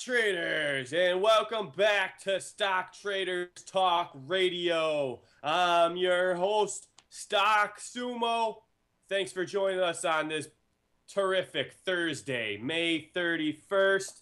Traders, and welcome back to Stock Traders Talk Radio. I'm your host, Stock Sumo. Thanks for joining us on this terrific Thursday, May 31st.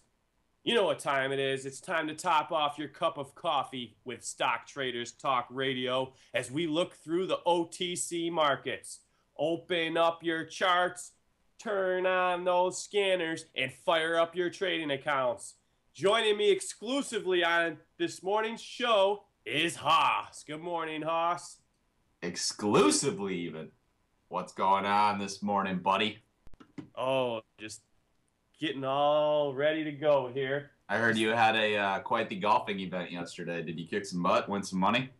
You know what time it is. It's time to top off your cup of coffee with Stock Traders Talk Radio as we look through the OTC markets. Open up your charts, turn on those scanners, and fire up your trading accounts. Joining me exclusively on this morning's show is Hoss. Good morning, Hoss. Exclusively, even. What's going on this morning, buddy? Oh, just getting all ready to go here. I heard you had a quite the golfing event yesterday. Did you kick some butt, win some money?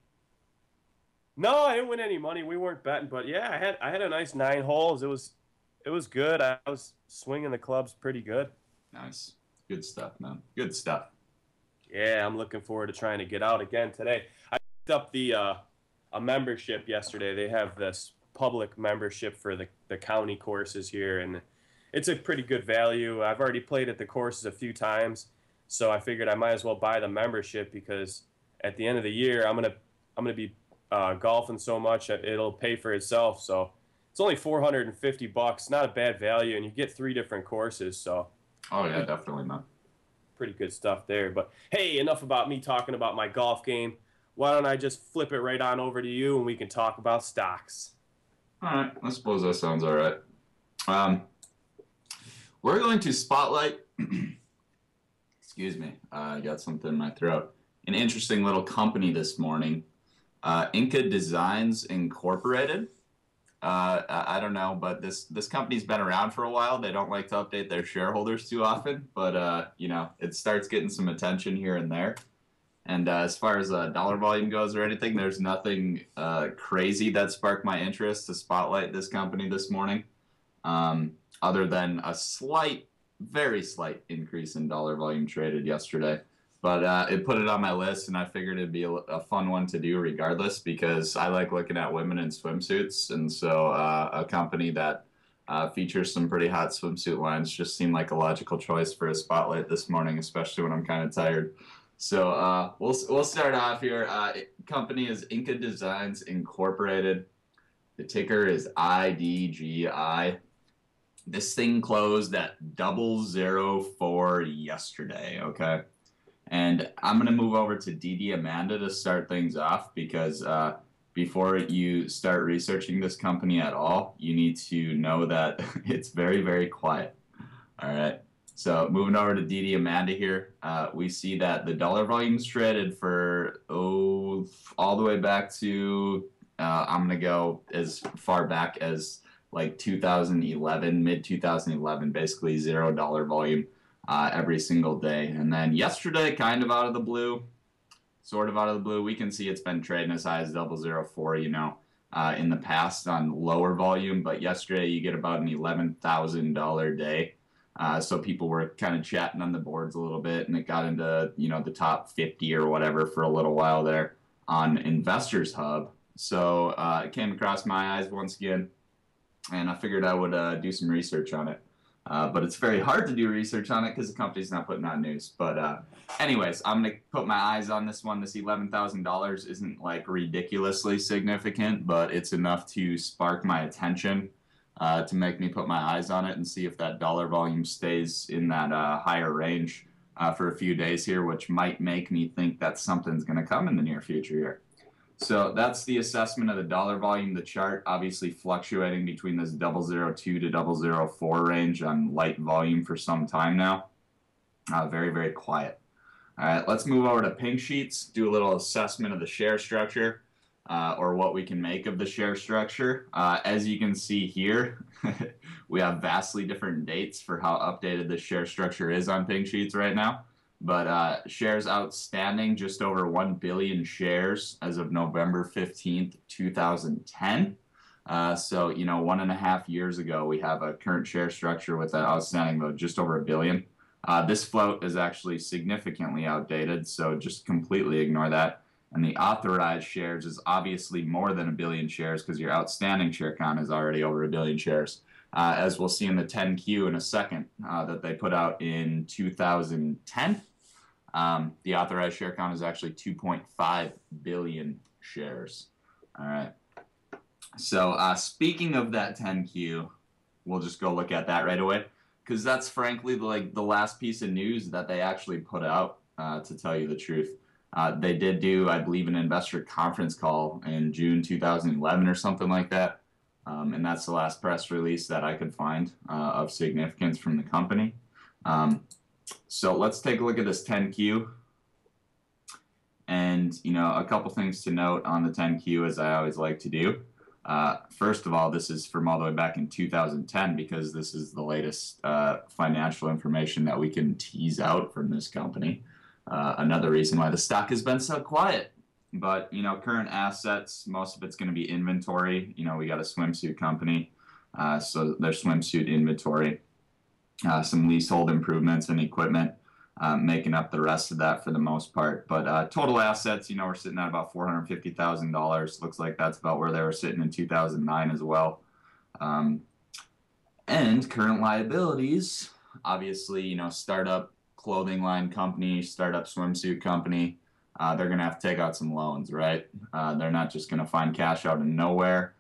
No, I didn't win any money. We weren't betting, but yeah, I had a nice 9 holes. It was good. I was swinging the clubs pretty good. Nice. Good stuff, man. Good stuff. Yeah, I'm looking forward to trying to get out again today. I picked up a membership yesterday. They have this public membership for the county courses here, and it's a pretty good value. I've already played at the courses a few times, so I figured I might as well buy the membership because at the end of the year I'm gonna be golfing so much it'll pay for itself. So it's only $450. Not a bad value, and you get 3 different courses. So. Oh, yeah, definitely, man. Pretty good stuff there. But, hey, enough about me talking about my golf game. Why don't I just flip it right on over to you and we can talk about stocks. All right. I suppose that sounds all right. We're going to spotlight, excuse me, I got something in my throat, an interesting little company this morning, Inca Designs Incorporated. I don't know, but this company's been around for a while. They don't like to update their shareholders too often, but you know, it starts getting some attention here and there. And as far as dollar volume goes or anything, there's nothing crazy that sparked my interest to spotlight this company this morning, other than a slight, very slight increase in dollar volume traded yesterday. But it put it on my list, and I figured it'd be a fun one to do regardless because I like looking at women in swimsuits. And so a company that features some pretty hot swimsuit lines just seemed like a logical choice for a spotlight this morning, especially when I'm kind of tired. So we'll start off here. Company is Inca Designs Incorporated. The ticker is IDGI. This thing closed at 004 yesterday, okay? And I'm going to move over to DD Amanda to start things off because before you start researching this company at all, you need to know that it's very, very quiet. All right. So moving over to DD Amanda here, we see that the dollar volume's traded for, all the way back to, I'm going to go as far back as like 2011, mid-2011, basically $0 volume. Every single day. And then yesterday, kind of out of the blue, sort of out of the blue, we can see it's been trading as high as 004, you know, in the past on lower volume. But yesterday, you get about an $11,000 day. So people were kind of chatting on the boards a little bit, and it got into, you know, the top 50 or whatever for a little while there on Investors Hub. So it came across my eyes once again, and I figured I would do some research on it. But it's very hard to do research on it because the company's not putting out news. But anyways, I'm going to put my eyes on this one. This $11,000 isn't like ridiculously significant, but it's enough to spark my attention to make me put my eyes on it and see if that dollar volume stays in that higher range for a few days here, which might make me think that something's going to come in the near future here. So that's the assessment of the dollar volume. The chart obviously fluctuating between this 002 to 004 range on light volume for some time now. Very, very quiet. All right, let's move over to Pink Sheets, do a little assessment of the share structure or what we can make of the share structure. As you can see here, we have vastly different dates for how updated the share structure is on Pink Sheets right now. But shares outstanding, just over 1 billion shares as of November 15th, 2010. So, you know, 1.5 years ago, we have a current share structure with an outstanding vote just over 1 billion. This float is actually significantly outdated, so just completely ignore that. And the authorized shares is obviously more than 1 billion shares because your outstanding share count is already over 1 billion shares. As we'll see in the 10Q in a second that they put out in 2010. The authorized share count is actually 2.5 billion shares. All right. So speaking of that 10Q, we'll just go look at that right away, because that's frankly the last piece of news that they actually put out, to tell you the truth. They did do, I believe, an investor conference call in June 2011 or something like that. And that's the last press release that I could find of significance from the company. So let's take a look at this 10Q. And, you know, a couple things to note on the 10Q, as I always like to do. First of all, this is from all the way back in 2010, because this is the latest financial information that we can tease out from this company. Another reason why the stock has been so quiet. But, you know, current assets, most of it's going to be inventory. You know, we got a swimsuit company, so their swimsuit inventory, some leasehold improvements and equipment, making up the rest of that for the most part. But total assets, you know, we're sitting at about $450,000. Looks like that's about where they were sitting in 2009 as well. And current liabilities, obviously, you know, startup clothing line company, startup swimsuit company, they're going to have to take out some loans, right? They're not just going to find cash out of nowhere.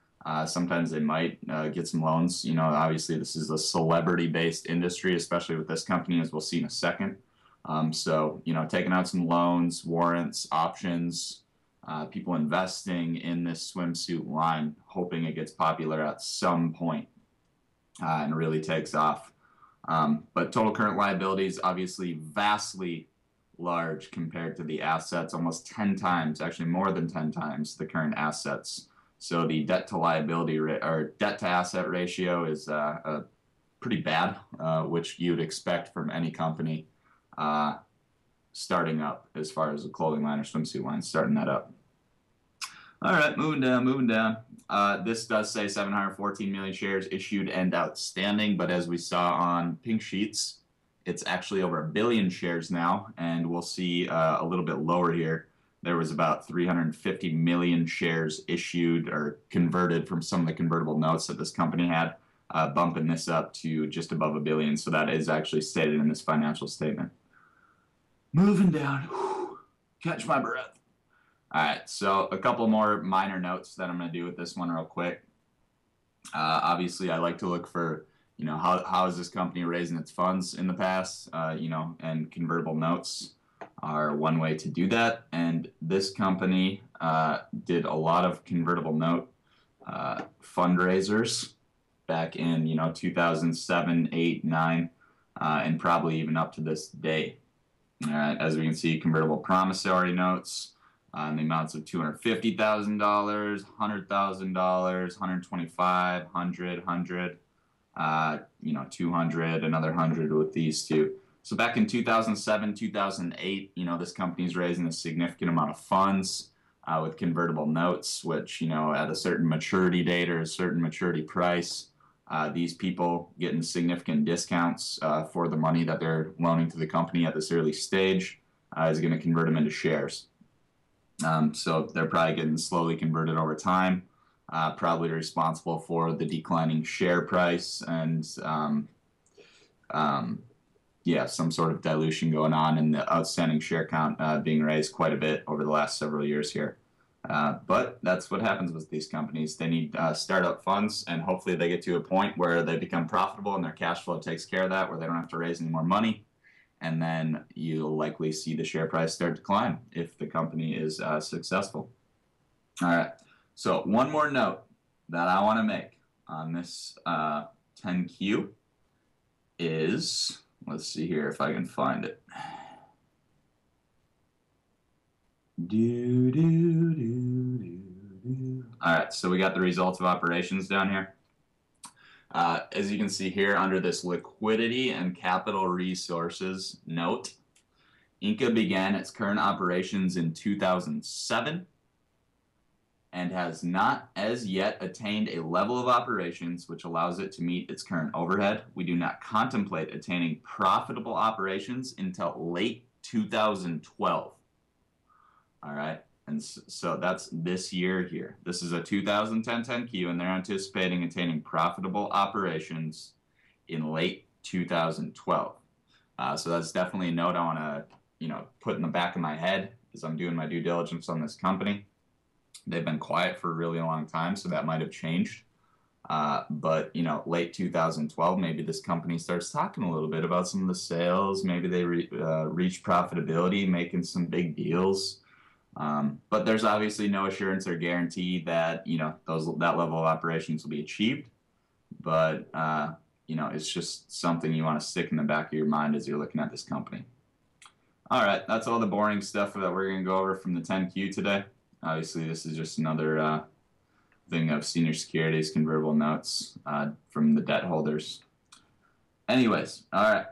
Sometimes they might get some loans. You know, obviously this is a celebrity-based industry, especially with this company, as we'll see in a second. So, you know, taking out some loans, warrants, options, people investing in this swimsuit line, hoping it gets popular at some point and really takes off. But total current liabilities, obviously vastly large compared to the assets, almost 10 times, actually more than 10 times the current assets. So the debt to liability or debt to asset ratio is pretty bad, which you'd expect from any company starting up, as far as a clothing line or swimsuit line, starting that up. All right, moving down. This does say 714 million shares issued and outstanding, but as we saw on Pink Sheets, it's actually over 1 billion shares now, and we'll see a little bit lower here. There was about 350 million shares issued or converted from some of the convertible notes that this company had, bumping this up to just above 1 billion. So that is actually stated in this financial statement. Moving down. Whew, catch my breath. All right, so a couple more minor notes that I'm going to do with this one real quick. Obviously, I like to look for, you know, how is this company raising its funds in the past, you know, and convertible notes are one way to do that. And this company did a lot of convertible note fundraisers back in, you know, 2007, 8, 9, and probably even up to this day. All right, as we can see, convertible promissory notes in the amounts of $250,000, $100,000, $125,000, $100,000, you know, 200, another 100 with these two. So back in 2007, 2008, you know, this company's raising a significant amount of funds with convertible notes, which, you know, at a certain maturity date or a certain maturity price, these people getting significant discounts for the money that they're loaning to the company at this early stage is going to convert them into shares. So they're probably getting slowly converted over time, probably responsible for the declining share price and, yeah, some sort of dilution going on and the outstanding share count being raised quite a bit over the last several years here. But that's what happens with these companies. They need startup funds, and hopefully they get to a point where they become profitable and their cash flow takes care of that, where they don't have to raise any more money. And then you'll likely see the share price start to climb if the company is successful. All right, so one more note that I want to make on this 10Q is, let's see here if I can find it. All right, so we got the results of operations down here. As you can see here under this liquidity and capital resources note, Inca began its current operations in 2007 and has not as yet attained a level of operations which allows it to meet its current overhead. We do not contemplate attaining profitable operations until late 2012. All right, and so that's this year here. This is a 2010 10Q, and they're anticipating attaining profitable operations in late 2012. So that's definitely a note I want to, put in the back of my head as I'm doing my due diligence on this company. They've been quiet for a really long time, so that might have changed. But late 2012, maybe this company starts talking a little bit about some of the sales. Maybe they reach profitability, making some big deals. But there's obviously no assurance or guarantee that that level of operations will be achieved. But it's just something you want to stick in the back of your mind as you're looking at this company. All right, that's all the boring stuff that we're going to go over from the 10Q today. Obviously, this is just another thing of senior securities convertible notes from the debt holders. Anyways, all right.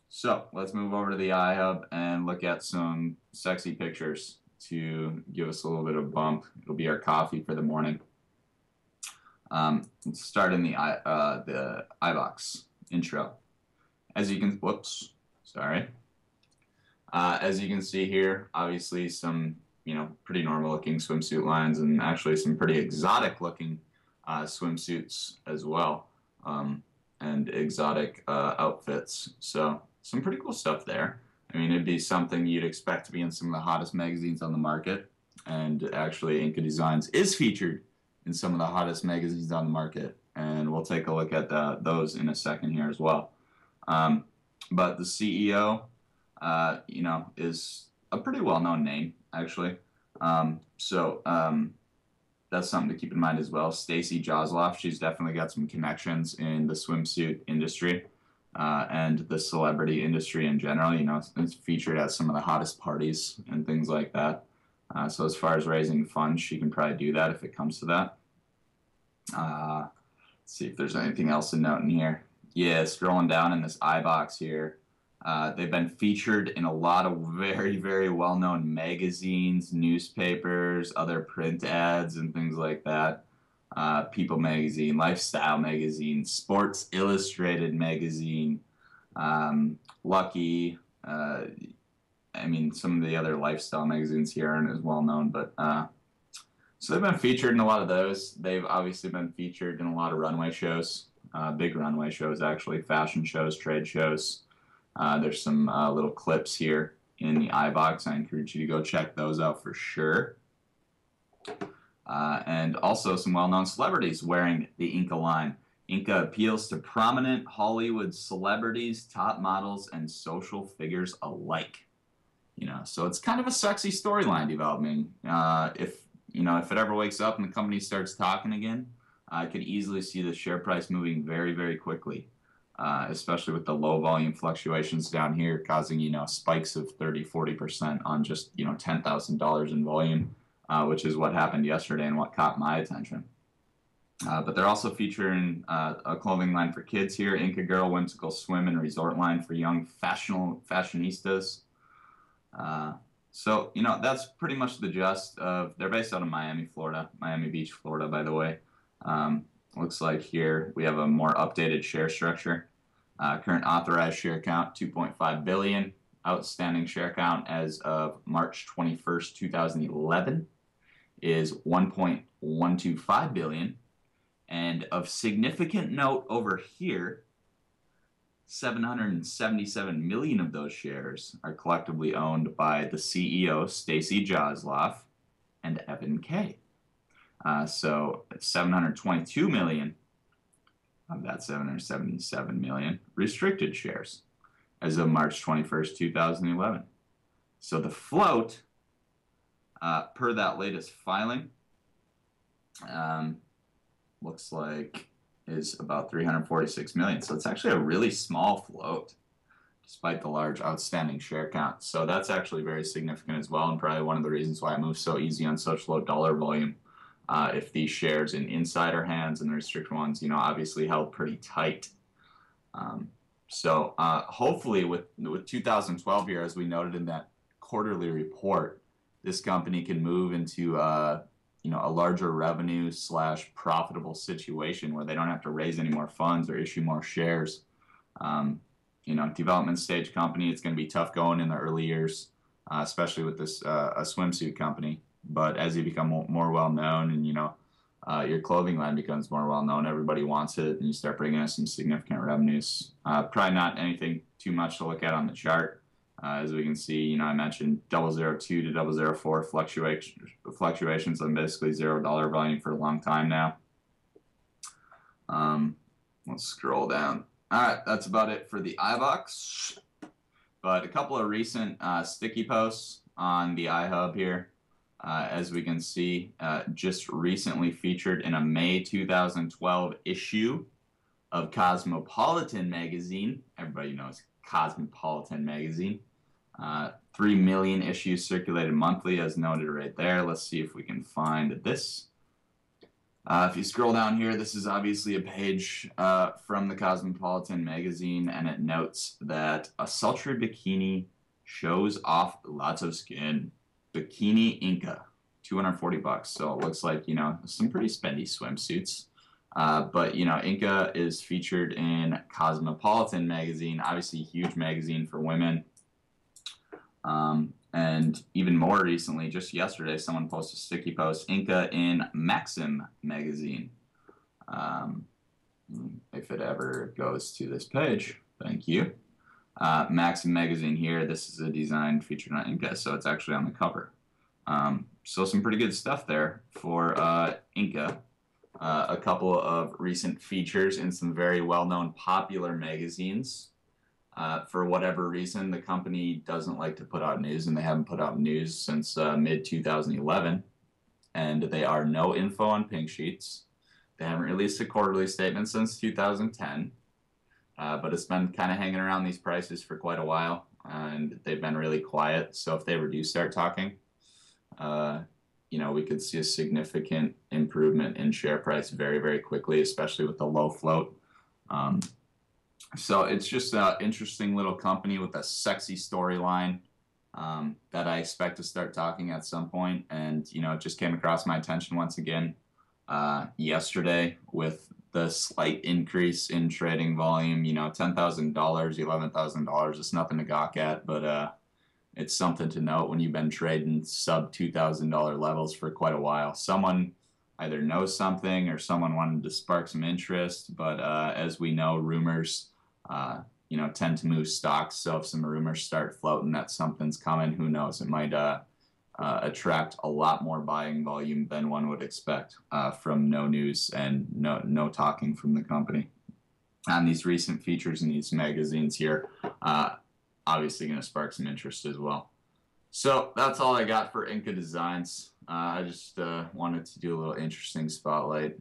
So let's move over to the iHub and look at some sexy pictures to give us a little bit of a bump. It'll be our coffee for the morning. Let's start in the iBox intro. As you can, as you can see here, obviously some pretty normal looking swimsuit lines, and actually some pretty exotic looking swimsuits as well, and exotic outfits. So some pretty cool stuff there. I mean, it'd be something you'd expect to be in some of the hottest magazines on the market, and actually Inca Designs is featured in some of the hottest magazines on the market, and we'll take a look at those in a second here as well. But the CEO, is a pretty well-known name, actually. That's something to keep in mind as well. Stacy Josloff, she's definitely got some connections in the swimsuit industry and the celebrity industry in general. It's featured at some of the hottest parties and things like that. So as far as raising funds, she can probably do that if it comes to that. Let's see if there's anything else to note in here. Yeah, scrolling down in this iBox here. They've been featured in a lot of very, very well-known magazines, newspapers, other print ads, and things like that. People Magazine, Lifestyle Magazine, Sports Illustrated Magazine, Lucky. I mean, some of the other lifestyle magazines here aren't as well-known, but so they've been featured in a lot of those. They've obviously been featured in a lot of runway shows, big runway shows, actually, fashion shows, trade shows. There's some little clips here in the iBox. I encourage you to go check those out for sure. And also some well-known celebrities wearing the Inca line. Inca appeals to prominent Hollywood celebrities, top models, and social figures alike. So it's kind of a sexy storyline developing. If it ever wakes up and the company starts talking again, I could easily see the share price moving very, very quickly. Especially with the low volume fluctuations down here causing, spikes of 30–40% on just, $10,000 in volume, which is what happened yesterday and what caught my attention. But they're also featuring a clothing line for kids here, Inca Girl Whimsical Swim and Resort line for young fashionistas. So, that's pretty much the gist of, they're based out of Miami, Florida, Miami Beach, Florida, by the way. Looks like here we have a more updated share structure. Current authorized share count, 2.5 billion. Outstanding share count as of March 21st, 2011 is 1.125 billion. And of significant note over here, 777 million of those shares are collectively owned by the CEO, Stacy Josloff, and Evan Kay. So 722 million of that 777 million restricted shares as of March 21st, 2011. So the float, per that latest filing, looks like is about 346 million. So it's actually a really small float despite the large outstanding share count. So that's actually very significant as well, and probably one of the reasons why it moves so easy on such low dollar volume. If these shares in insider hands and the restricted ones, obviously held pretty tight. So hopefully with 2012 here, as we noted in that quarterly report, this company can move into a larger revenue / profitable situation where they don't have to raise any more funds or issue more shares. Development stage company, it's going to be tough going in the early years, especially with this a swimsuit company. But as you become more well-known and, your clothing line becomes more well-known, everybody wants it, and you start bringing in some significant revenues. Probably not anything too much to look at on the chart. As we can see, you know, I mentioned 002 to 004 fluctuations on basically $0 volume for a long time now. Let's scroll down. All right, that's about it for the iBox. But a couple of recent sticky posts on the iHub here. As we can see, just recently featured in a May 2012 issue of Cosmopolitan magazine. Everybody knows Cosmopolitan magazine. 3 million issues circulated monthly, as noted right there. Let's see if we can find this. If you scroll down here, this is obviously a page from the Cosmopolitan magazine, and it notes that a sultry bikini shows off lots of skin. Bikini Inca, $240. So it looks like, you know, some pretty spendy swimsuits. But, you know, Inca is featured in Cosmopolitan magazine, obviously a huge magazine for women. And even more recently, just yesterday, someone posted a sticky post, Inca in Maxim magazine. If it ever goes to this page, thank you. Maxim magazine here, this is a design featured on Inca, so it's actually on the cover. So some pretty good stuff there for Inca. A couple of recent features in some very well-known popular magazines. For whatever reason, the company doesn't like to put out news, and they haven't put out news since mid-2011. And they are no info on pink sheets. They haven't released a quarterly statement since 2010. But it's been kind of hanging around these prices for quite a while, and they've been really quiet. So if they ever do start talking, you know, we could see a significant improvement in share price very, very quickly, especially with the low float. So it's just an interesting little company with a sexy storyline that I expect to start talking at some point. And, you know, it just came across my attention once again yesterday with the slight increase in trading volume. You know, $10,000, $11,000, it's nothing to gawk at, but it's something to note when you've been trading sub $2,000 levels for quite a while. Someone either knows something or someone wanted to spark some interest, but as we know, rumors you know, tend to move stocks. So if some rumors start floating that something's coming, who knows? It might attract a lot more buying volume than one would expect from no news and no talking from the company. And these recent features in these magazines here, obviously going to spark some interest as well. So that's all I got for Inca Designs. I just wanted to do a little interesting spotlight.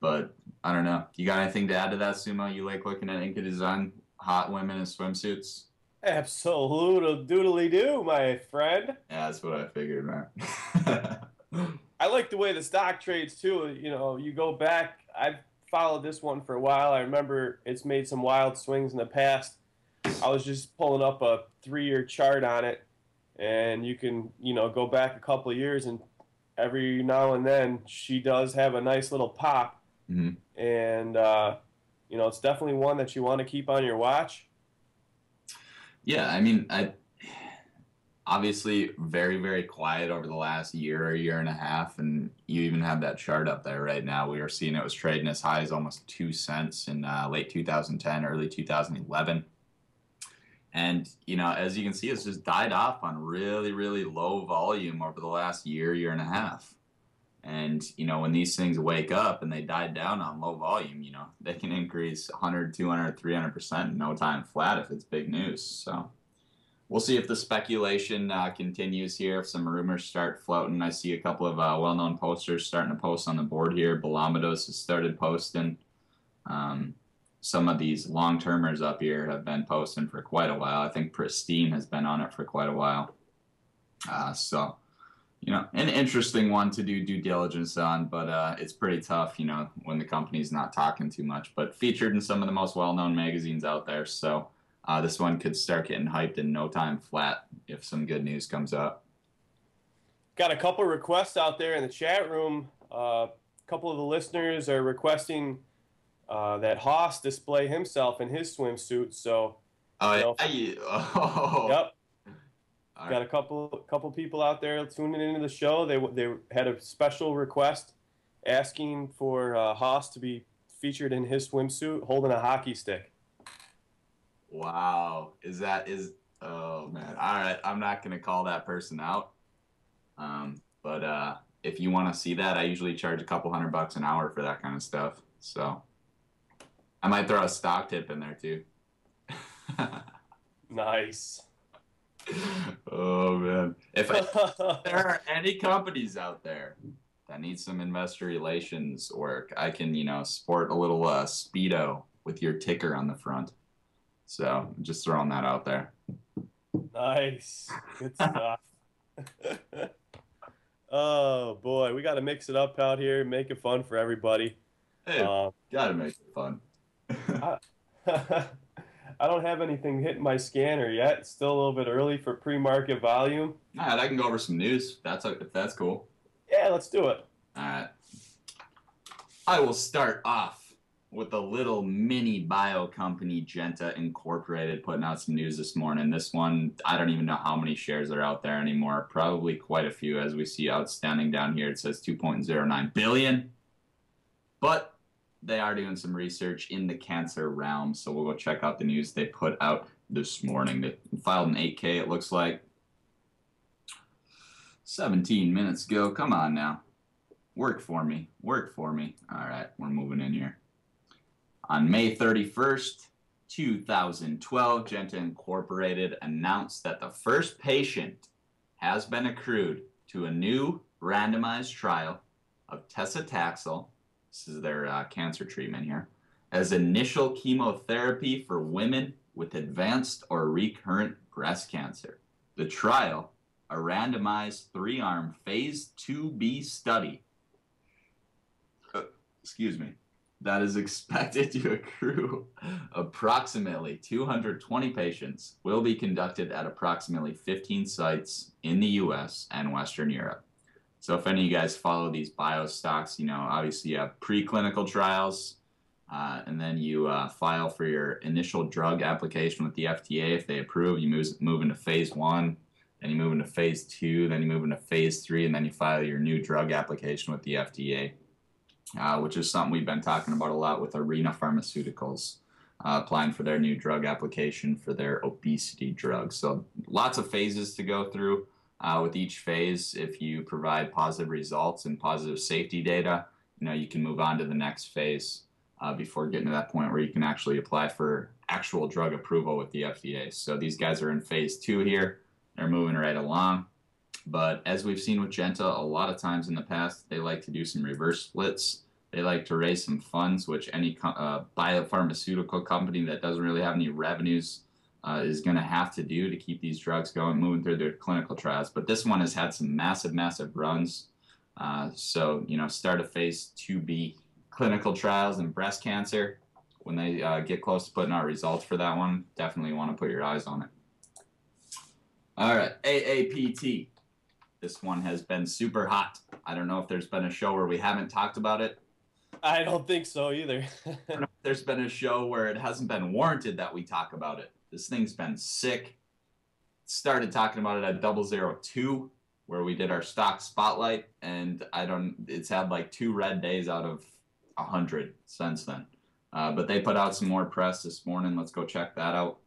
But I don't know. You got anything to add to that, Sumo? You like looking at Inca Design, hot women in swimsuits? Absolutely doodly-doo, my friend. Yeah, that's what I figured, man. I like the way the stock trades, too. You know, you go back. I've followed this one for a while. I remember it's made some wild swings in the past. I was just pulling up a 3-year chart on it, and you can, you know, go back a couple of years, and every now and then she does have a nice little pop. Mm-hmm. And, you know, it's definitely one that you want to keep on your watch. Yeah, I mean, obviously very, very quiet over the last year or year and a half, and you even have that chart up there right now. We are seeing it was trading as high as almost 2 cents in late 2010, early 2011. And, you know, as you can see, it's just died off on really, really low volume over the last year, year and a half. And, you know, when these things wake up and they die down on low volume, you know, they can increase 100, 200, 300% in no time flat if it's big news. So we'll see if the speculation continues here, if some rumors start floating. I see a couple of well-known posters starting to post on the board here. Balamados has started posting. Some of these long-termers up here have been posting for quite a while. I think Pristine has been on it for quite a while. So, you know, an interesting one to do due diligence on, but it's pretty tough, you know, when the company's not talking too much. But featured in some of the most well-known magazines out there, so this one could start getting hyped in no time flat if some good news comes out. Got a couple requests out there in the chat room. A couple of the listeners are requesting that Hoss display himself in his swimsuit. So, yep. Right. Got a couple people out there tuning into the show. They had a special request asking for Hoss to be featured in his swimsuit holding a hockey stick. Wow, is Oh man. All right. I'm not gonna call that person out. But if you want to see that, I usually charge a couple $100 an hour for that kind of stuff. So I might throw a stock tip in there too. Nice. Oh man. If there are any companies out there that need some investor relations work, I can, sport a little Speedo with your ticker on the front. So just throwing that out there. Nice. Good stuff. Oh boy, we got to mix it up out here, make it fun for everybody. Hey, Um, gotta make it fun. I, I don't have anything hitting my scanner yet. It's still a little bit early for pre-market volume. All right, I can go over some news. If that's cool. Yeah, let's do it. All right. I will start off with a little mini bio company, Genta Incorporated, putting out some news this morning. This one, I don't even know how many shares are out there anymore. Probably quite a few, as we see outstanding down here. It says 2.09 billion. But they are doing some research in the cancer realm, so we'll go check out the news they put out this morning. They filed an 8K, it looks like, 17 minutes ago. Come on now. Work for me. Work for me. All right, we're moving in here. On May 31st, 2012, Genta Incorporated announced that the first patient has been accrued to a new randomized trial of tezactaxel, this is their cancer treatment here, as initial chemotherapy for women with advanced or recurrent breast cancer. The trial, a randomized 3-arm phase 2B study, that is expected to accrue approximately 220 patients, will be conducted at approximately 15 sites in the US and Western Europe. So if any of you guys follow these bio stocks, obviously you have preclinical trials, and then you file for your initial drug application with the FDA. If they approve, you move into phase 1, then you move into phase 2, then you move into phase 3, and then you file your new drug application with the FDA. Which is something we've been talking about a lot with Arena Pharmaceuticals, applying for their new drug application for their obesity drug. So lots of phases to go through. With each phase, if you provide positive results and positive safety data, you can move on to the next phase before getting to that point where you can actually apply for actual drug approval with the FDA. So these guys are in phase 2 here. They're moving right along. But as we've seen with Genta, a lot of times in the past, they like to do some reverse splits. They like to raise some funds, which any biopharmaceutical company that doesn't really have any revenues is going to have to do to keep these drugs going, moving through their clinical trials. But this one has had some massive, massive runs. So, start a phase 2B clinical trials in breast cancer. When they get close to putting out results for that one, definitely want to put your eyes on it. All right, AAPT. This one has been super hot. I don't know if there's been a show where we haven't talked about it. I don't think so either. I don't know if there's been a show where it hasn't been warranted that we talk about it. This thing's been sick. Started talking about it at 002, where we did our stock spotlight, and it's had like 2 red days out of 100 since then. But they put out some more press this morning. Let's go check that out.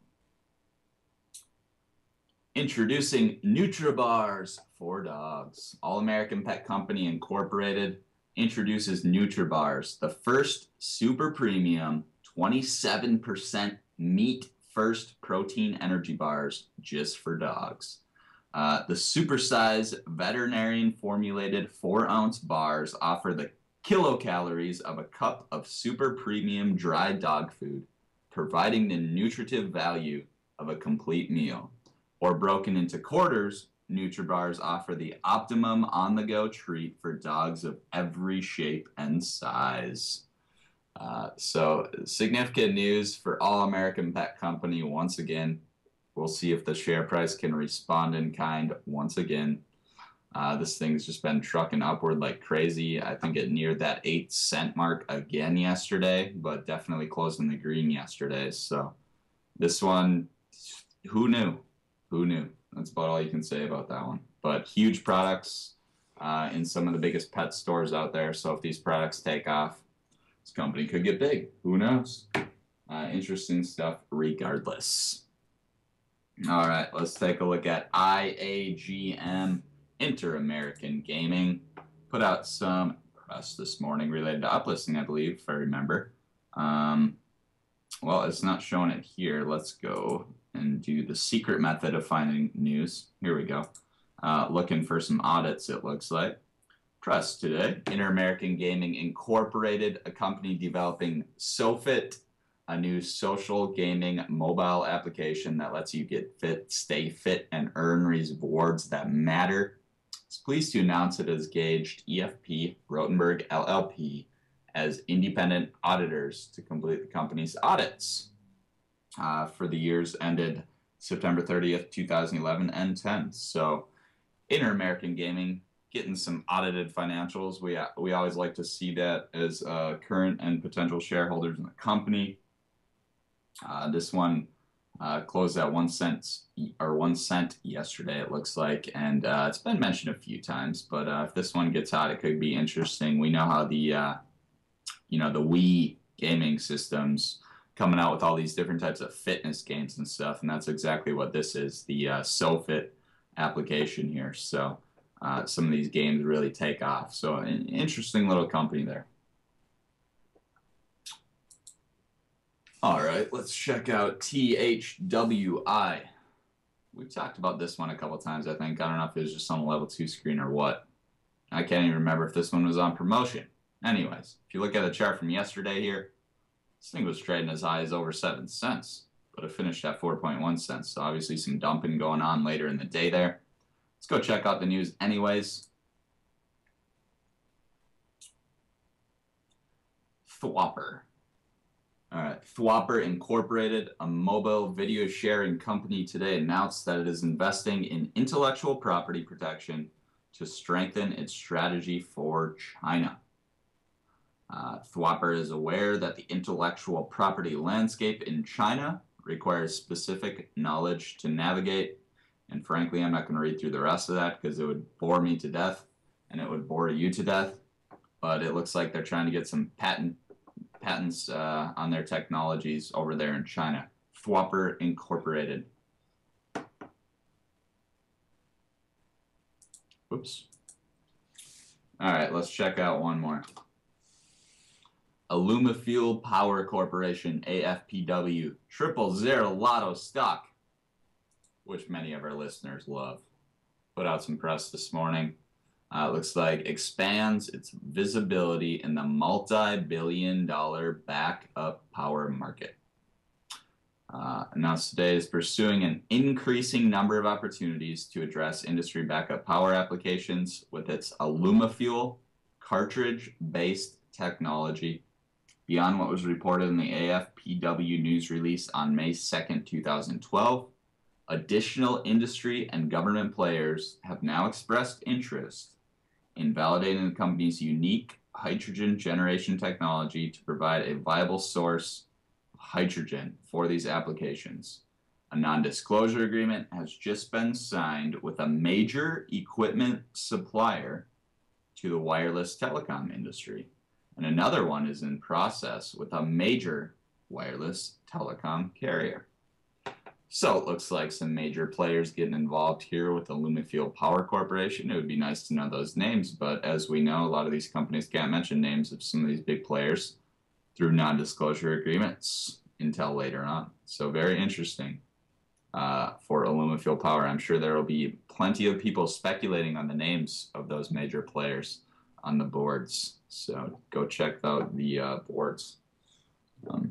Introducing NutriBars for dogs. All-American Pet Company Incorporated introduces NutriBars, the first super premium 27% meat first protein energy bars just for dogs. The supersized veterinarian formulated 4-ounce bars offer the kilocalories of a cup of super premium dry dog food, providing the nutritive value of a complete meal. Or broken into quarters, NutriBars offer the optimum on-the-go treat for dogs of every shape and size. So significant news for All-American Pet Company once again. We'll see if the share price can respond in kind once again. This thing's just been trucking upward like crazy. I think it neared that 8-cent mark again yesterday, but definitely closed in the green yesterday. So this one, who knew? Who knew? That's about all you can say about that one. But huge products in some of the biggest pet stores out there. So if these products take off, this company could get big. Who knows? Interesting stuff regardless. All right, let's take a look at IAGM, Inter-American Gaming. Put out some press this morning related to uplisting, I believe, if I remember. Well, it's not showing it here. Let's go and do the secret method of finding news. Here we go. Looking for some audits, it looks like. Press today, Inter-American Gaming Incorporated, a company developing SoFit, a new social gaming mobile application that lets you get fit, stay fit, and earn rewards that matter. It's pleased to announce it has engaged EFP Rotenberg LLP as independent auditors to complete the company's audits for the years ended September 30th, 2011 and 10. So Inter-American Gaming getting some audited financials. We always like to see that as current and potential shareholders in the company. This one closed at 1 cent or 1 cent yesterday, it looks like, and it's been mentioned a few times. But if this one gets hot, it could be interesting. We know how the the Wii gaming systems coming out with all these different types of fitness games and stuff, and that's exactly what this is, the SoFit application here. So some of these games really take off. So an interesting little company there. All right, let's check out THWI. We've talked about this one a couple times, I think. I don't know if it was just on the level 2 screen or what. I can't even remember if this one was on promotion. Anyways, if you look at the chart from yesterday here, this thing was trading as high as over 7 cents, but it finished at 4.1 cents. So obviously some dumping going on later in the day there. Let's go check out the news anyways. Thwopper. All right, Thwopper Incorporated, a mobile video sharing company, today announced that it is investing in intellectual property protection to strengthen its strategy for China. Thwopper is aware that the intellectual property landscape in China requires specific knowledge to navigate, and frankly, I'm not going to read through the rest of that because it would bore me to death, and it would bore you to death, but it looks like they're trying to get some patents on their technologies over there in China. Thwopper Incorporated. Whoops. All right, let's check out one more. Alumafuel Power Corporation, AFPW, 000 Lotto stock, which many of our listeners love. Put out some press this morning. Looks like expands its visibility in the multi-billion-dollar backup power market. Announced today is pursuing an increasing number of opportunities to address industry backup power applications with its Alumafuel cartridge-based technology. Beyond what was reported in the AFPW news release on May 2nd, 2012, additional industry and government players have now expressed interest in validating the company's unique hydrogen generation technology to provide a viable source of hydrogen for these applications. A non-disclosure agreement has just been signed with a major equipment supplier to the wireless telecom industry, and another one is in process with a major wireless telecom carrier. So it looks like some major players getting involved here with the Alumafuel Power Corporation. It would be nice to know those names, but as we know, a lot of these companies can't mention names of some of these big players through non-disclosure agreements until later on. So very interesting for Alumafuel Power. I'm sure there will be plenty of people speculating on the names of those major players on the boards. So go check out the boards. All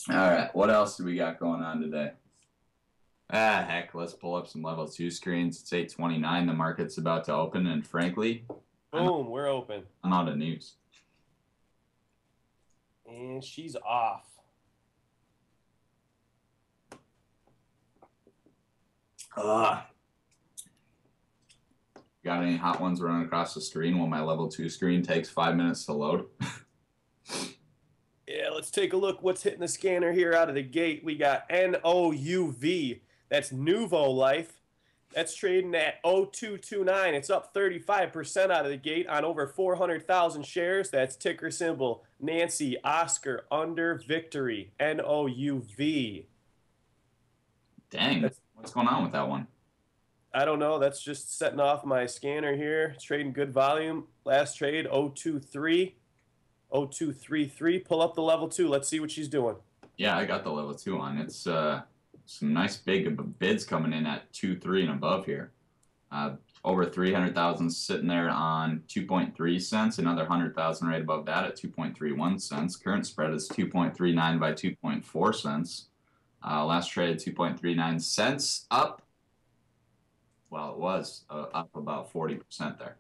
right, what else do we got going on today? Heck, let's pull up some level 2 screens. It's 8:29. The market's about to open, and frankly, boom, we're open. I'm out of news. And she's off. Got any hot ones running across the screen while my level 2 screen takes 5 minutes to load? Yeah, let's take a look what's hitting the scanner here out of the gate. We got NOUV. That's Nuvo Life. That's trading at 0229. It's up 35% out of the gate on over 400,000 shares. That's ticker symbol Nancy Oscar under Victory. NOUV. Dang. What's going on with that one? I don't know. That's just setting off my scanner here. It's trading good volume. Last trade 023, 0233. Pull up the level 2. Let's see what she's doing. Yeah, I got the level 2 on. It's some nice big bids coming in at 2.3 and above here. Over 300,000 sitting there on 2.3 cents. Another 100,000 right above that at 2.31 cents. Current spread is 2.39 by 2.4 cents. Last trade 2.39 cents up. Well, it was up about 40% there.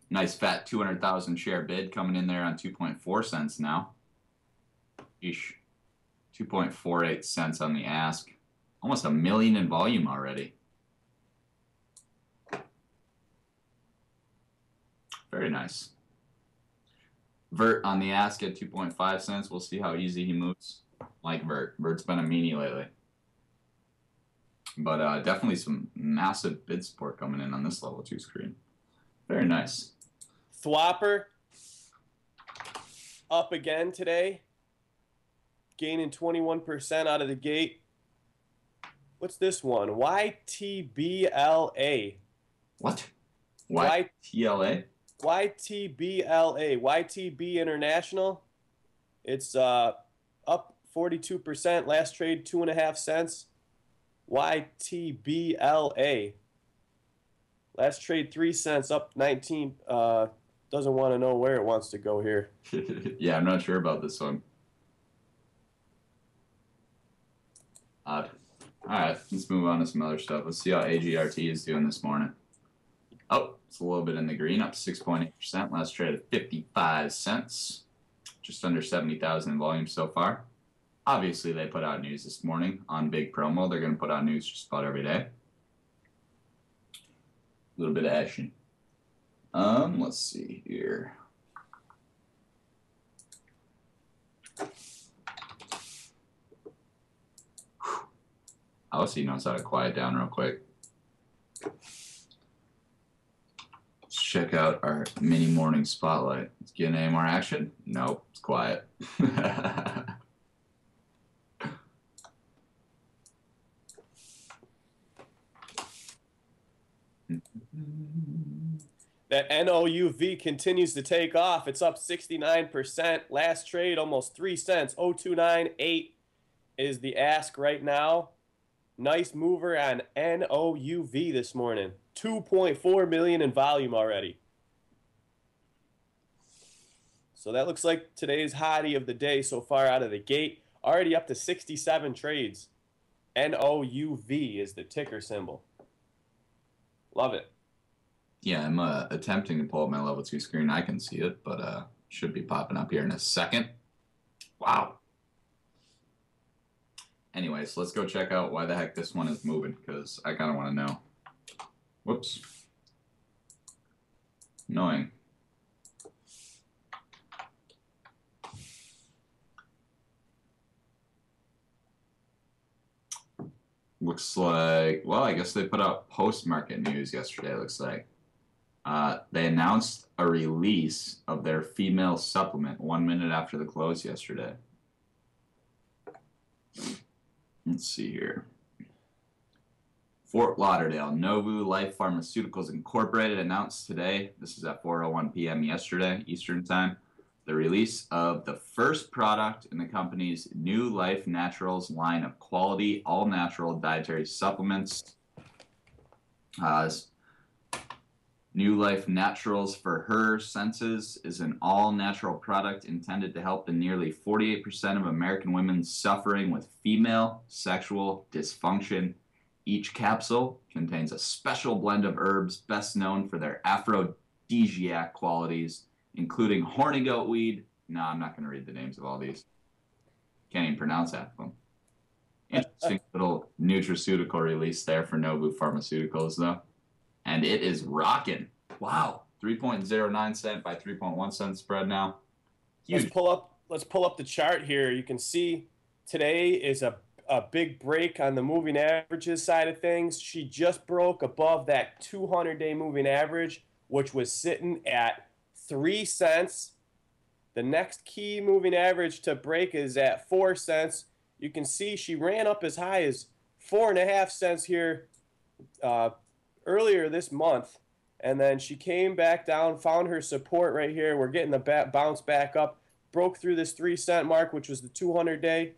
Nice fat 200,000 share bid coming in there on 2.4 cents now. Eesh. 2.48 cents on the ask. Almost 1 million in volume already. Very nice. Vert on the ask at 2.5 cents. We'll see how easy he moves. Like Vert. Vert's been a meanie lately. But definitely some massive bid support coming in on this level 2 screen. Very nice. Thwopper up again today. Gaining 21% out of the gate. What's this one? YTBLA. What? YTLA? YTBLA. YTB International. It's up 42%. Last trade 2.5 cents. YTBLA. Last trade 3 cents, up 19. Doesn't want to know where it wants to go here. Yeah, I'm not sure about this one. Odd. All right, let's move on to some other stuff. Let's see how AGRT is doing this morning. Oh, it's a little bit in the green, up 6.8%. Last trade at 55 cents. Just under 70,000 in volume so far. Obviously, they put out news this morning on big promo. They're going to put out news just about every day. A little bit of action. Let's see here. Alice knows how to quiet down real quick. Let's check out our mini morning spotlight. Let's get any more action? Nope, it's quiet. That NOUV continues to take off. It's up 69%. Last trade, almost 3 cents. 0298 is the ask right now. Nice mover on NOUV this morning. 2.4 million in volume already. So that looks like today's hottie of the day so far out of the gate. Already up to 67 trades. NOUV is the ticker symbol. Love it. Yeah, I'm attempting to pull up my level 2 screen. I can see it, but should be popping up here in a second. Wow. Anyways, let's go check out why the heck this one is moving, because I kind of want to know. Whoops. Annoying. Looks like, well, I guess they put out post-market news yesterday, it looks like. They announced a release of their female supplement 1 minute after the close yesterday. Let's see here. Fort Lauderdale, Novu Life Pharmaceuticals Incorporated announced today, this is at 4:01 p.m. yesterday, Eastern Time, the release of the first product in the company's New Life Naturals line of quality, all-natural dietary supplements. New Life Naturals for Her Senses is an all-natural product intended to help the nearly 48% of American women suffering with female sexual dysfunction. Each capsule contains a special blend of herbs best known for their aphrodisiac qualities, including horny goat weed. No, I'm not going to read the names of all these. Can't even pronounce half of them. Interesting little nutraceutical release there for Novu Pharmaceuticals, though. And it is rocking. Wow. 3.09 cent by 3.1 cent spread now. Huge. Let's pull up the chart here. You can see today is a big break on the moving averages side of things. She just broke above that 200-day moving average, which was sitting at 3 cents. The next key moving average to break is at 4 cents. You can see she ran up as high as 4.5 cents here earlier this month, and then she came back down, found her support right here. We're getting the bounce back up, broke through this 3 cent mark, which was the 200-day.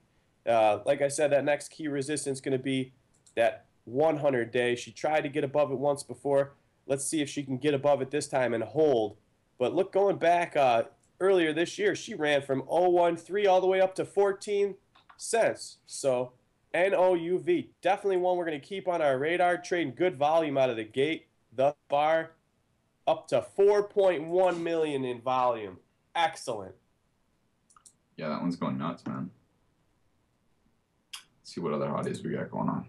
Like I said, that next key resistance is going to be that 100-day. She tried to get above it once before. Let's see if she can get above it this time and hold. But look, going back earlier this year, she ran from 0.13 all the way up to 14 cents. So NOUV, definitely one we're going to keep on our radar. Trading good volume out of the gate thus far, up to 4.1 million in volume. Excellent. Yeah, that one's going nuts, man. Let's see what other hotties we got going on.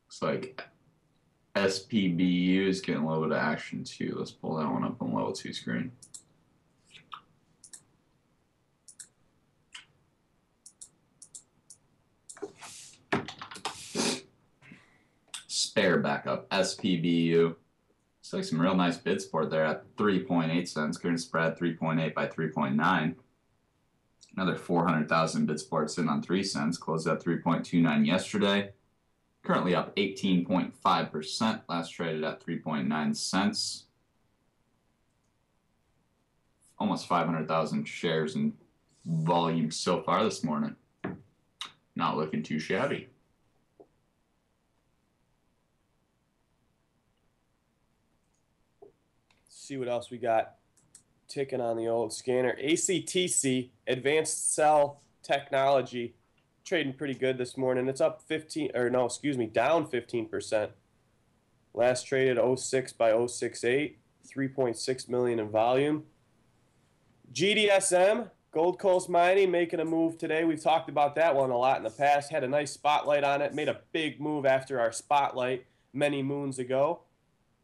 Looks like SPBU is getting a little bit of action too. Let's pull that one up on level 2 screen. Spare back up. SPBU. Looks like some real nice bid support there at 3.8 cents. Current spread 3.8 by 3.9. Another 400,000 bid support sitting on 3 cents. Closed at 3.29 yesterday. Currently up 18.5%. Last traded at 3.9 cents. Almost 500,000 shares in volume so far this morning. Not looking too shabby. See what else we got ticking on the old scanner. ACTC, Advanced Cell Technology, trading pretty good this morning. It's up down 15%. Last traded 06 by 068, 3.6 million in volume. GDSM, Gold Coast Mining, making a move today. We've talked about that one a lot in the past. Had a nice spotlight on it. Made a big move after our spotlight many moons ago.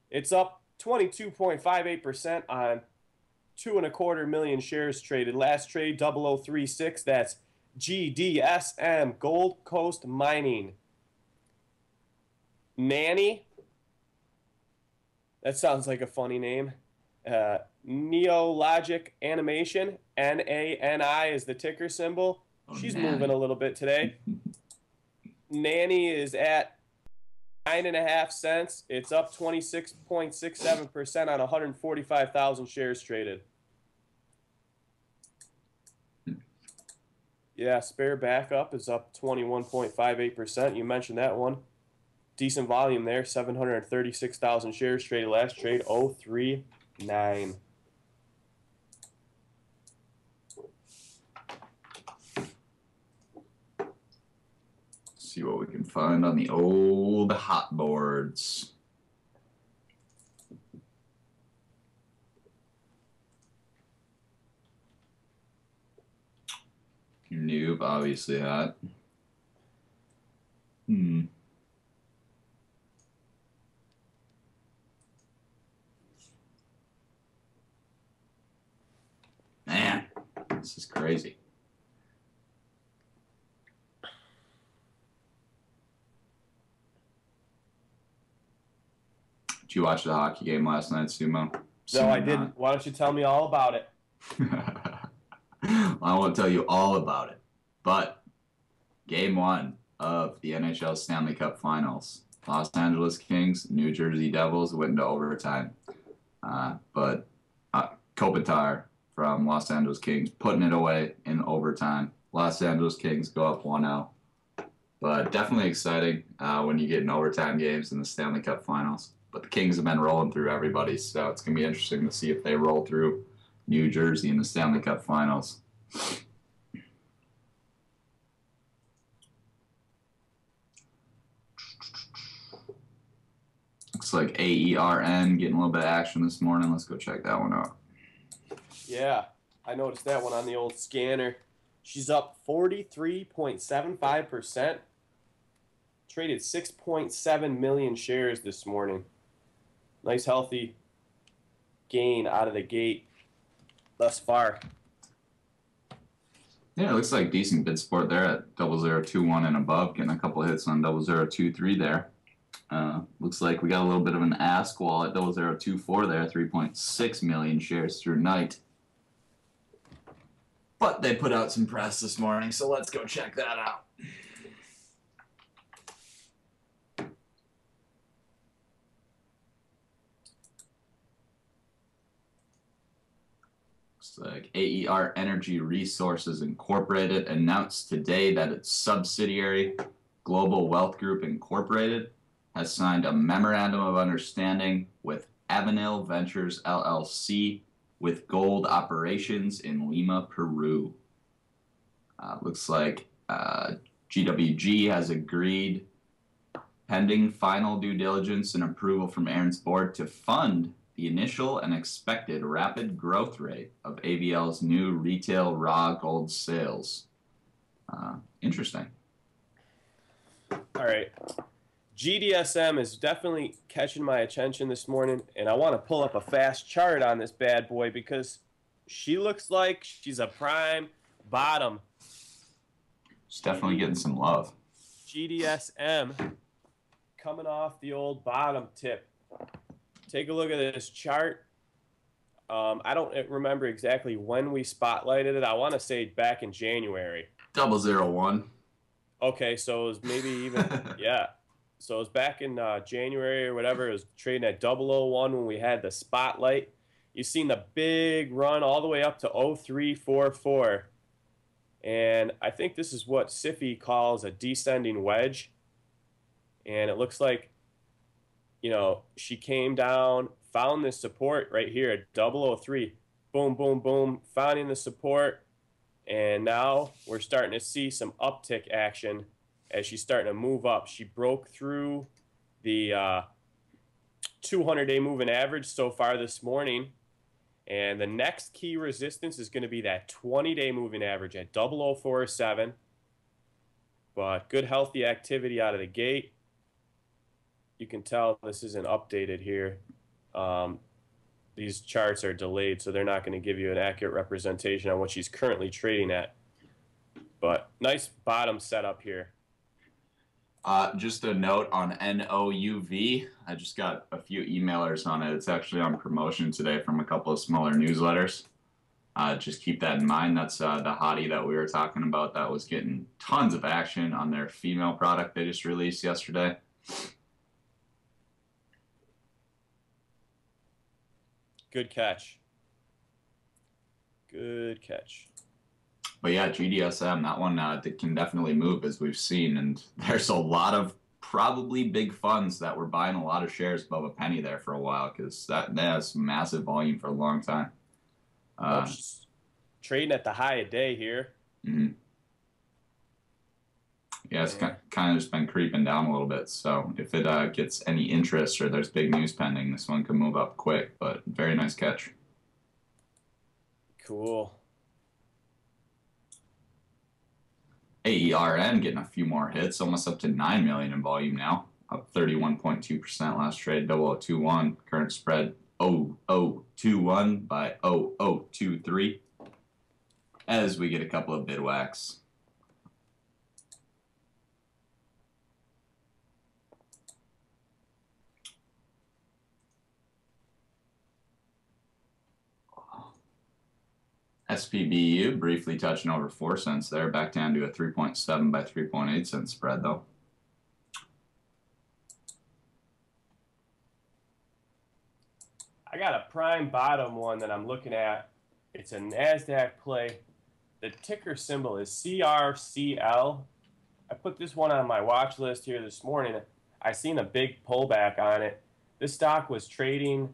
It's up 22.58% on 2.25 million shares traded. Last trade 0036. That's GDSM, Gold Coast Mining. Nanny. That sounds like a funny name. Neologic Animation, NANI is the ticker symbol. She's moving a little bit today. Nanny is at 9.5 cents. It's up 26.67% on 145,000 shares traded. Yeah, spare backup is up 21.58%. You mentioned that one. Decent volume there. 736,000 shares traded. Last trade 039. See what we can find on the old hot boards. Nope, obviously hot. Man, this is crazy. Did you watch the hockey game last night, Sumo? No, I didn't. Why don't you tell me all about it? I won't tell you all about it. But game 1 of the NHL Stanley Cup Finals. Los Angeles Kings, New Jersey Devils went into overtime. But Kopitar from Los Angeles Kings putting it away in overtime. Los Angeles Kings go up 1-0. But definitely exciting when you get in overtime games in the Stanley Cup Finals. But the Kings have been rolling through everybody, so it's going to be interesting to see if they roll through New Jersey in the Stanley Cup Finals. Looks like AERN getting a little bit of action this morning. Let's go check that one out. Yeah, I noticed that one on the old scanner. She's up 43.75%. Traded 6.7 million shares this morning. Nice healthy gain out of the gate thus far. Yeah, it looks like decent bid support there at 0021 and above, getting a couple hits on 0023 there. Looks like we got a little bit of an ask while at 0024 there, 3.6 million shares through night. But they put out some press this morning, so let's go check that out. Looks like AER Energy Resources Incorporated announced today that its subsidiary, Global Wealth Group Incorporated, has signed a memorandum of understanding with Avenil Ventures LLC with gold operations in Lima, Peru. Looks like GWG has agreed, pending final due diligence and approval from Aaron's board, to fund the initial and expected rapid growth rate of AVL's new retail raw gold sales. Interesting. All right. GDSM is definitely catching my attention this morning, and I want to pull up a fast chart on this bad boy because she looks like she's a prime bottom. She's definitely getting some love. GDSM coming off the old bottom tip. Take a look at this chart. I don't remember exactly when we spotlighted it. I want to say back in January. 001. Okay, so it was maybe even, yeah. So it was back in January or whatever. It was trading at 001 when we had the spotlight. You've seen the big run all the way up to 0344. And I think this is what SIFI calls a descending wedge. And it looks like, you know, she came down, found this support right here at 003. Boom, boom, boom, finding the support. And now we're starting to see some uptick action as she's starting to move up. She broke through the 200-day moving average so far this morning. And the next key resistance is going to be that 20-day moving average at 0047. But good, healthy activity out of the gate. You can tell this isn't updated here. These charts are delayed, so they're not going to give you an accurate representation on what she's currently trading at. But nice bottom setup here. Just a note on NOUV. I just got a few emailers on it. It's actually on promotion today from a couple of smaller newsletters. Just keep that in mind. That's the hottie that we were talking about that was getting tons of action on their female product they just released yesterday. Good catch. Good catch. But yeah, GDSM, that one can definitely move, as we've seen. And there's a lot of probably big funds that were buying a lot of shares above a penny there for a while, because that has massive volume for a long time. Trading at the high of day here. Mm-hmm. Yeah, it's kind of just been creeping down a little bit. So if it gets any interest or there's big news pending, this one could move up quick. But very nice catch. Cool. AERN getting a few more hits, almost up to 9 million in volume now, up 31.2% last trade, 0021. Current spread 0021 by 0023. As we get a couple of bid whacks. SPBU briefly touching over 4 cents there, back down to a 3.7 by 3.8 cent spread though. I got a prime bottom one that I'm looking at. It's a NASDAQ play. The ticker symbol is CRCL. I put this one on my watch list here this morning. I seen a big pullback on it. This stock was trading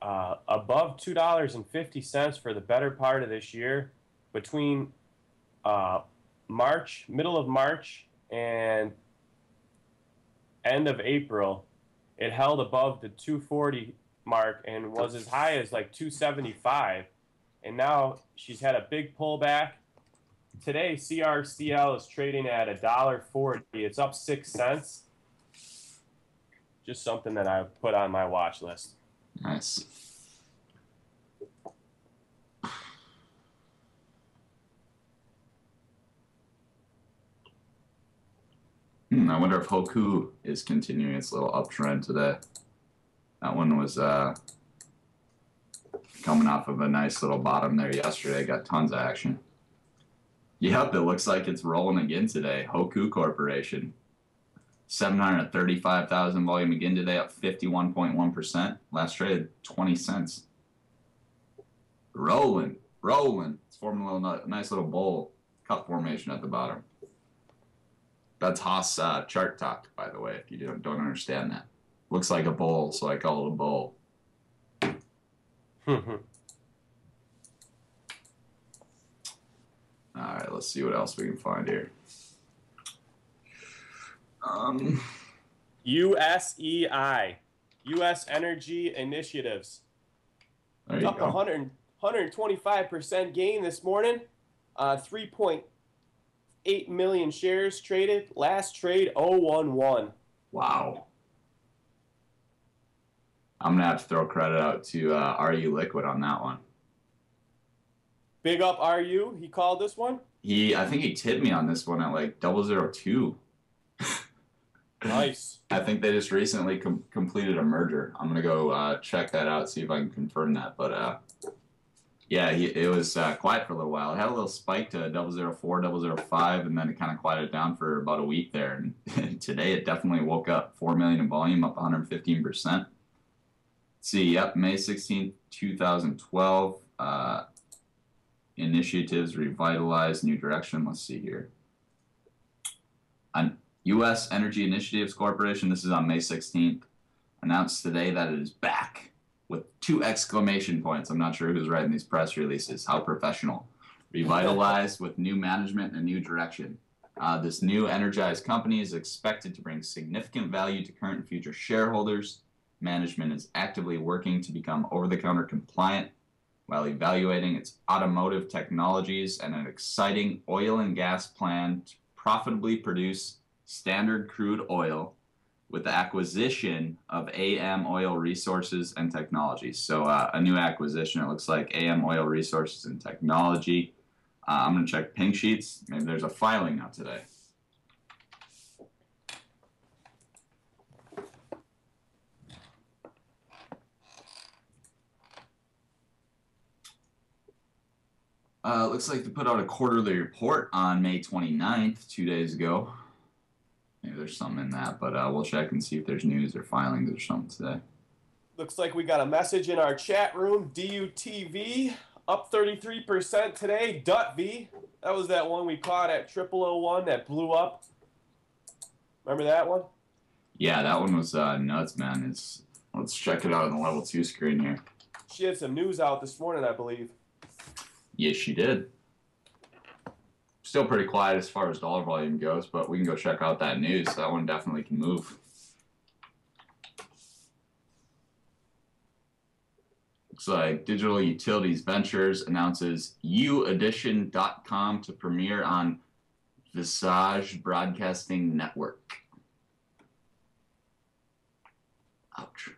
above $2.50 for the better part of this year. Between middle of March and end of April, it held above the 240 mark and was as high as like 275. And now she's had a big pullback. Today, CRCL is trading at $1.40. It's up 6 cents. Just something that I put on my watch list. Nice. I wonder if Hoku is continuing its little uptrend today. That one was coming off of a nice little bottom there yesterday. Got tons of action. Yep, it looks like it's rolling again today. Hoku Corporation. 735,000 volume again today, up 51.1%. Last trade, 20 cents. Rolling. It's forming a nice little bowl cup formation at the bottom. That's Hoss chart talk, by the way, if you don't understand that. Looks like a bowl, so I call it a bowl. All right, let's see what else we can find here. USEI, U.S. Energy Initiatives. There you Up go. 125% gain this morning. 3.8 million shares traded. Last trade 011. Wow. I'm going to have to throw credit out to RU Liquid on that one. Big up RU. He called this one. I think he tipped me on this one at like 002. Nice. I think they just recently completed a merger. I'm going to go check that out, see if I can confirm that. But yeah, it was quiet for a little while. It had a little spike to 004, 005, and then it kind of quieted down for about a week there. And today it definitely woke up. 4 million in volume, up 115%. Let's see, yep, May 16th, 2012. Initiatives revitalize new direction. Let's see here. U.S. Energy Initiatives Corporation, this is on May 16th, announced today that it is back with 2 exclamation points. I'm not sure who's writing these press releases. How professional. Revitalized with new management and a new direction. This new energized company is expected to bring significant value to current and future shareholders. Management is actively working to become over-the-counter compliant while evaluating its automotive technologies and an exciting oil and gas plan to profitably produce standard crude oil with the acquisition of AM Oil Resources and Technologies. So a new acquisition, it looks like AM Oil Resources and Technology. I'm going to check pink sheets. Maybe there's a filing out today. Looks like they put out a quarterly report on May 29th, 2 days ago. Maybe there's something in that, but we'll check and see if there's news or filings or something today. Looks like we got a message in our chat room. DUTV up 33% today. DUTV, that was that one we caught at 0001 that blew up. Remember that one? Yeah, that one was nuts, man. Let's check it out on the level 2 screen here. She had some news out this morning, I believe. Yes, she did. Still pretty quiet as far as dollar volume goes, but we can go check out that news. That one definitely can move. Looks like Digital Utilities Ventures announces uedition.com to premiere on Visage Broadcasting Network. Ouch.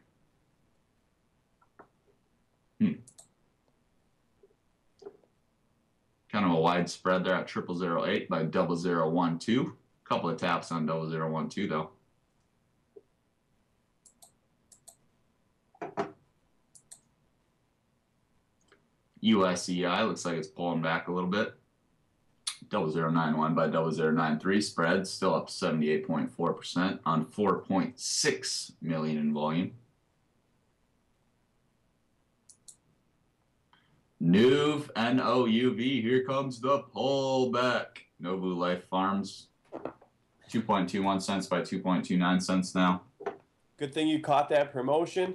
Kind of a wide spread there at 0008 by 0012. Couple of taps on 0012 though. USEI looks like it's pulling back a little bit. 0091 by 0093 spread still up 78.4% on 4.6 million in volume. NOUV, N-O-U-V, here comes the pullback. Novu Life Farms, 2.21 cents by 2.29 cents now. Good thing you caught that promotion.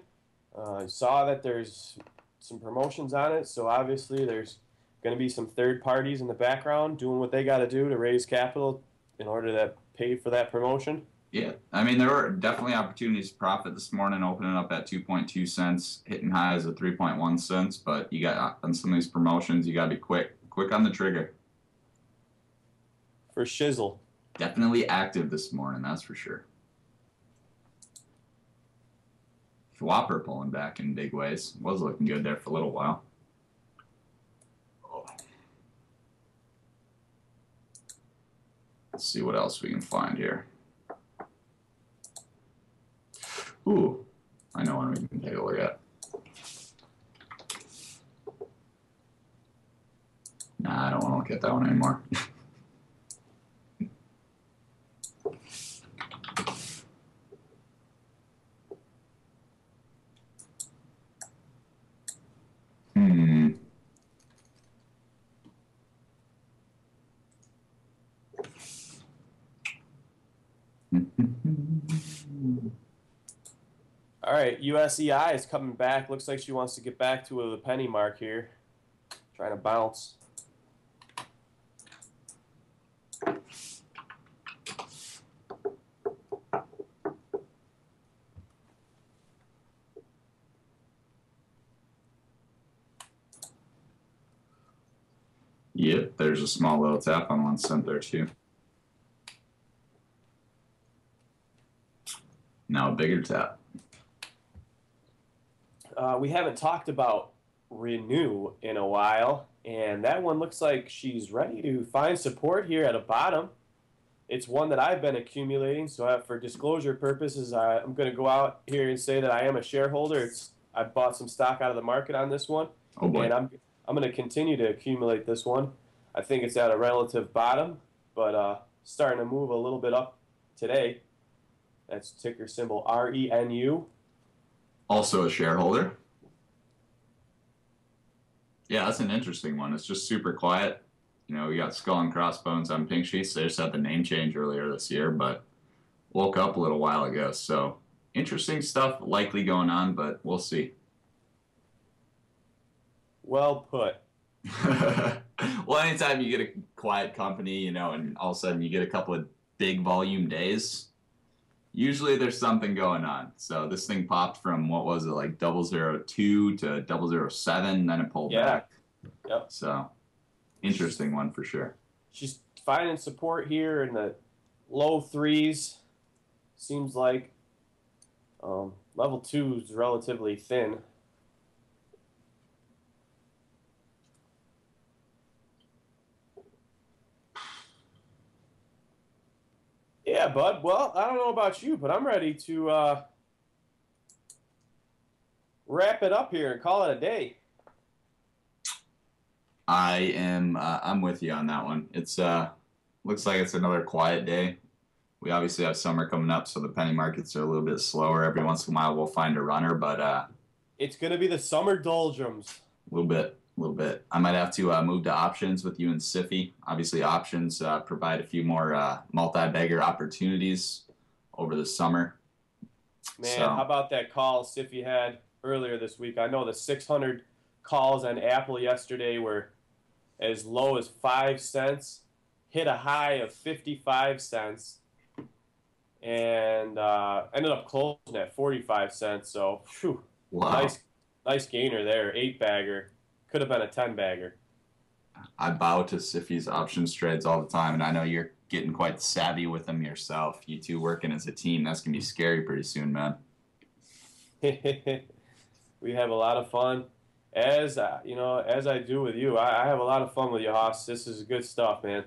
I saw that there's some promotions on it, so obviously there's going to be some third parties in the background doing what they got to do to raise capital in order to pay for that promotion. Yeah, I mean, there were definitely opportunities to profit this morning, opening up at 2.2 cents, hitting highs of 3.1 cents, but you got on some of these promotions, you got to be quick on the trigger. For shizzle. Definitely active this morning, that's for sure. Whopper pulling back in big ways. Was looking good there for a little while. Oh. Let's see what else we can find here. Ooh, I know one we can take a look at. Nah, I don't want to look at that one anymore. All right, USEI is coming back. Looks like she wants to get back to the penny mark here. Trying to bounce. Yep, there's a small little tap on 1 cent there too. Now a bigger tap. We haven't talked about Renew in a while, and that one looks like she's ready to find support here at a bottom. It's one that I've been accumulating, so for disclosure purposes, I'm going to go out here and say that I am a shareholder. I bought some stock out of the market on this one, Oh boy. and I'm going to continue to accumulate this one. I think it's at a relative bottom, but starting to move a little bit up today. That's ticker symbol RENU. Also a shareholder. Yeah, that's an interesting one. It's just super quiet. You know, we got skull and crossbones on pink sheets. They just had the name change earlier this year, but woke up a little while ago. So interesting stuff likely going on, but we'll see. Well put. Well, anytime you get a quiet company, you know, and all of a sudden you get a couple of big volume days, usually there's something going on. So this thing popped from, what was it, like 002 to 007, then it pulled back. Yep. So interesting one for sure. She's finding support here in the low threes. Seems like level 2 is relatively thin. Yeah, bud. Well, I don't know about you, but I'm ready to wrap it up here and call it a day. I'm with you on that one. It's looks like it's another quiet day. We obviously have summer coming up, so the penny markets are a little bit slower. Every once in a while we'll find a runner, but it's gonna be the summer doldrums. A little bit. I might have to move to options with you and Siffy. Obviously, options provide a few more multi-bagger opportunities over the summer. Man, how about that call Siffy had earlier this week? I know the 600 calls on Apple yesterday were as low as 5 cents, hit a high of 55 cents, and ended up closing at 45 cents. So, whew, wow. Nice gainer there, 8-bagger. Could have been a 10-bagger. I bow to Siffy's options trades all the time, and I know you're getting quite savvy with them yourself. You two working as a team, that's going to be scary pretty soon, man. We have a lot of fun. As I do with you. I have a lot of fun with you, Hoss. This is good stuff, man.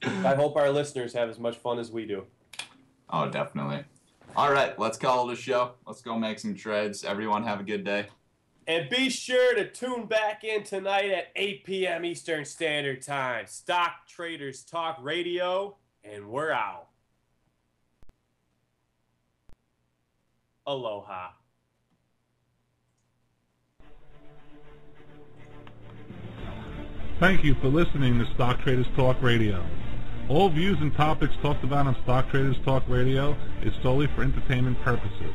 I hope our listeners have as much fun as we do. Oh, definitely. All right, let's call it a show. Let's go make some trades. Everyone have a good day. And be sure to tune back in tonight at 8 p.m. Eastern Standard Time. Stock Traders Talk Radio, and we're out. Aloha. Thank you for listening to Stock Traders Talk Radio. All views and topics talked about on Stock Traders Talk Radio is solely for entertainment purposes.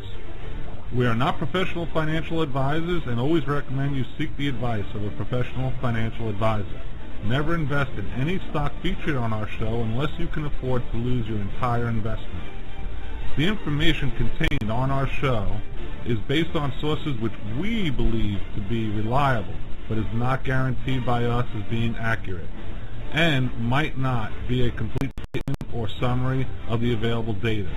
We are not professional financial advisors and always recommend you seek the advice of a professional financial advisor. Never invest in any stock featured on our show unless you can afford to lose your entire investment. The information contained on our show is based on sources which we believe to be reliable, but is not guaranteed by us as being accurate, and might not be a complete statement or summary of the available data.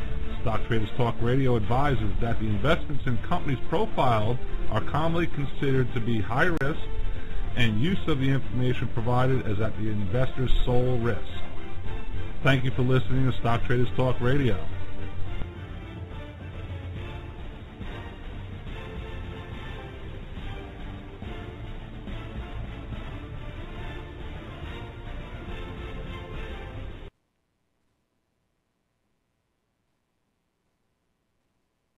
Stock Traders Talk Radio advises that the investments in companies profiled are commonly considered to be high risk, and use of the information provided is at the investor's sole risk. Thank you for listening to Stock Traders Talk Radio.